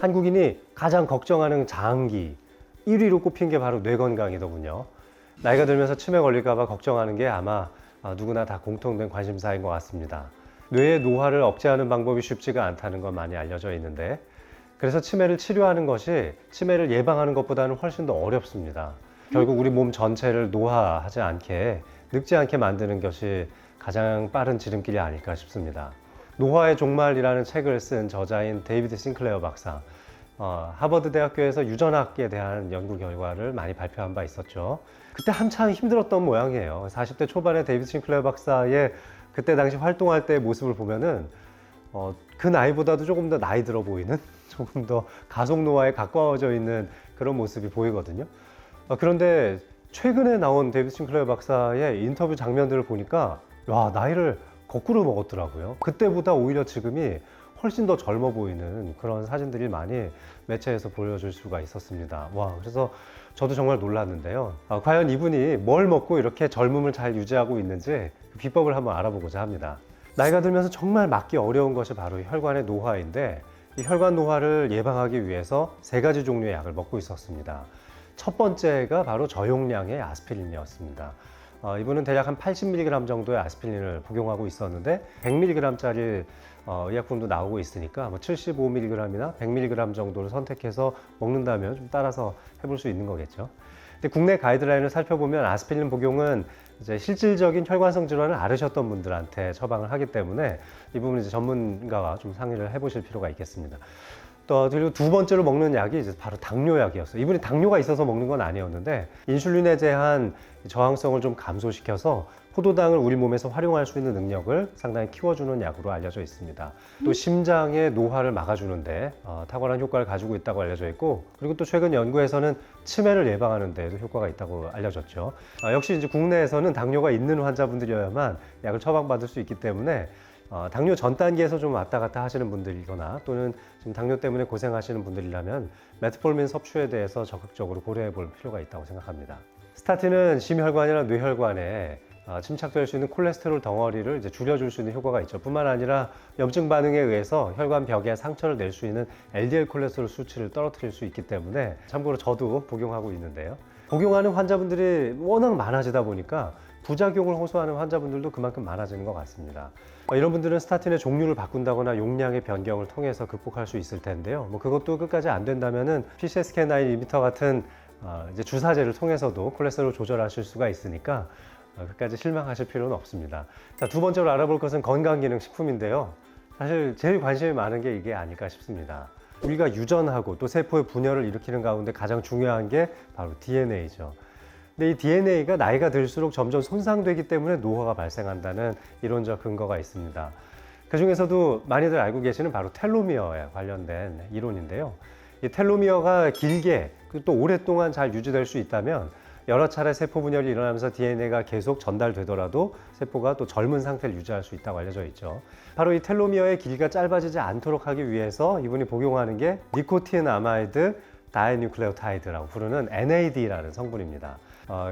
한국인이 가장 걱정하는 장기 1위로 꼽힌 게 바로 뇌 건강이더군요. 나이가 들면서 치매 걸릴까 봐 걱정하는 게 아마 누구나 다 공통된 관심사인 것 같습니다. 뇌의 노화를 억제하는 방법이 쉽지가 않다는 건 많이 알려져 있는데, 그래서 치매를 치료하는 것이 치매를 예방하는 것보다는 훨씬 더 어렵습니다. 결국 우리 몸 전체를 노화하지 않게, 늙지 않게 만드는 것이 가장 빠른 지름길이 아닐까 싶습니다. 노화의 종말이라는 책을 쓴 저자인 데이비드 싱클레어 박사, 하버드 대학교에서 유전학에 대한 연구 결과를 많이 발표한 바 있었죠. 그때 한창 힘들었던 모양이에요. 40대 초반의 데이비드 싱클레어 박사의 그때 당시 활동할 때의 모습을 보면은 그 나이보다도 조금 더 나이 들어 보이는, 조금 더 가속 노화에 가까워져 있는 그런 모습이 보이거든요. 그런데 최근에 나온 데이비드 싱클레어 박사의 인터뷰 장면들을 보니까 와, 나이를 거꾸로 먹었더라고요. 그때보다 오히려 지금이 훨씬 더 젊어 보이는 그런 사진들이 많이 매체에서 보여줄 수가 있었습니다. 와, 그래서 저도 정말 놀랐는데요. 과연 이분이 뭘 먹고 이렇게 젊음을 잘 유지하고 있는지 그 비법을 한번 알아보고자 합니다. 나이가 들면서 정말 막기 어려운 것이 바로 혈관의 노화인데, 이 혈관 노화를 예방하기 위해서 3가지 종류의 약을 먹고 있었습니다. 첫 번째가 바로 저용량의 아스피린이었습니다. 이분은 대략 한 80mg 정도의 아스피린을 복용하고 있었는데 100mg짜리 의약품도 나오고 있으니까 75mg이나 100mg 정도를 선택해서 먹는다면 좀 따라서 해볼 수 있는 거겠죠. 근데 국내 가이드라인을 살펴보면 아스피린 복용은 이제 실질적인 혈관성 질환을 앓으셨던 분들한테 처방을 하기 때문에 이 부분은 이제 전문가와 좀 상의를 해보실 필요가 있겠습니다. 그리고 두 번째로 먹는 약이 이제 바로 당뇨약이었어요. 이분이 당뇨가 있어서 먹는 건 아니었는데 인슐린에 대한 저항성을 좀 감소시켜서 포도당을 우리 몸에서 활용할 수 있는 능력을 상당히 키워주는 약으로 알려져 있습니다. 또 심장의 노화를 막아주는데 탁월한 효과를 가지고 있다고 알려져 있고, 그리고 또 최근 연구에서는 치매를 예방하는 데에도 효과가 있다고 알려졌죠. 역시 이제 국내에서는 당뇨가 있는 환자분들이어야만 약을 처방받을 수 있기 때문에 당뇨 전 단계에서 좀 왔다 갔다 하시는 분들이거나 또는 지금 당뇨 때문에 고생하시는 분들이라면 메트폴민 섭취에 대해서 적극적으로 고려해 볼 필요가 있다고 생각합니다. 스타틴은 심혈관이나 뇌혈관에 침착될 수 있는 콜레스테롤 덩어리를 이제 줄여줄 수 있는 효과가 있죠. 뿐만 아니라 염증 반응에 의해서 혈관 벽에 상처를 낼 수 있는 LDL 콜레스테롤 수치를 떨어뜨릴 수 있기 때문에, 참고로 저도 복용하고 있는데요. 복용하는 환자분들이 워낙 많아지다 보니까 부작용을 호소하는 환자분들도 그만큼 많아지는 것 같습니다. 이런 분들은 스타틴의 종류를 바꾼다거나 용량의 변경을 통해서 극복할 수 있을 텐데요. 그것도 끝까지 안 된다면은 PCSK9 인히비터 같은 이제 주사제를 통해서도 콜레스테롤 조절하실 수가 있으니까 끝까지 실망하실 필요는 없습니다. 자, 두 번째로 알아볼 것은 건강기능식품인데요. 사실 제일 관심이 많은 게 이게 아닐까 싶습니다. 우리가 유전하고 또 세포의 분열을 일으키는 가운데 가장 중요한 게 바로 DNA죠. 근데 이 DNA가 나이가 들수록 점점 손상되기 때문에 노화가 발생한다는 이론적 근거가 있습니다. 그 중에서도 많이들 알고 계시는 바로 텔로미어에 관련된 이론인데요. 이 텔로미어가 길게 그리고 또 오랫동안 잘 유지될 수 있다면 여러 차례 세포 분열이 일어나면서 DNA가 계속 전달되더라도 세포가 또 젊은 상태를 유지할 수 있다고 알려져 있죠. 바로 이 텔로미어의 길이가 짧아지지 않도록 하기 위해서 이분이 복용하는 게 니코틴 아마이드 다이뉴클레오타이드라고 부르는 NAD라는 성분입니다.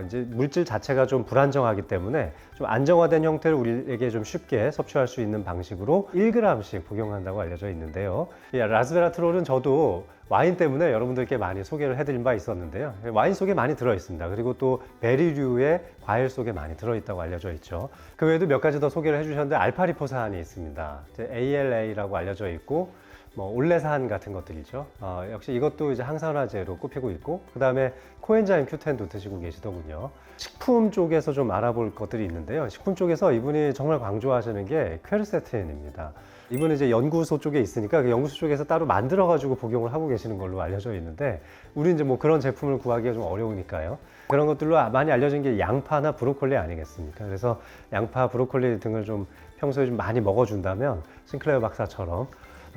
이제 물질 자체가 좀 불안정하기 때문에 좀 안정화된 형태를 우리에게 좀 쉽게 섭취할 수 있는 방식으로 1g씩 복용한다고 알려져 있는데요. 이 라스베라트롤은 저도 와인 때문에 여러분들께 많이 소개를 해드린 바 있었는데요. 와인 속에 많이 들어있습니다. 그리고 또 베리류의 과일 속에 많이 들어있다고 알려져 있죠. 그 외에도 몇 가지 더 소개를 해주셨는데 알파리포산이 있습니다. ALA라고 알려져 있고, 올레산 같은 것들이죠. 역시 이것도 이제 항산화제로 꼽히고 있고, 그 다음에 코엔자임 Q10도 드시고 계시더군요. 식품 쪽에서 좀 알아볼 것들이 있는데요. 식품 쪽에서 이분이 정말 강조하시는 게 퀘르세틴입니다. 이분은 이제 연구소 쪽에 있으니까 그 연구소 쪽에서 따로 만들어가지고 복용을 하고 계시는 걸로 알려져 있는데, 우리 이제 그런 제품을 구하기가 좀 어려우니까요. 그런 것들로 많이 알려진 게 양파나 브로콜리 아니겠습니까? 그래서 양파, 브로콜리 등을 좀 평소에 좀 많이 먹어준다면 싱클레어 박사처럼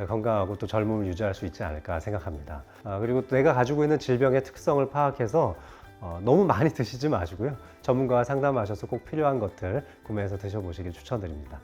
건강하고 또 젊음을 유지할 수 있지 않을까 생각합니다. 그리고 내가 가지고 있는 질병의 특성을 파악해서 너무 많이 드시지 마시고요. 전문가와 상담하셔서 꼭 필요한 것들 구매해서 드셔보시길 추천드립니다.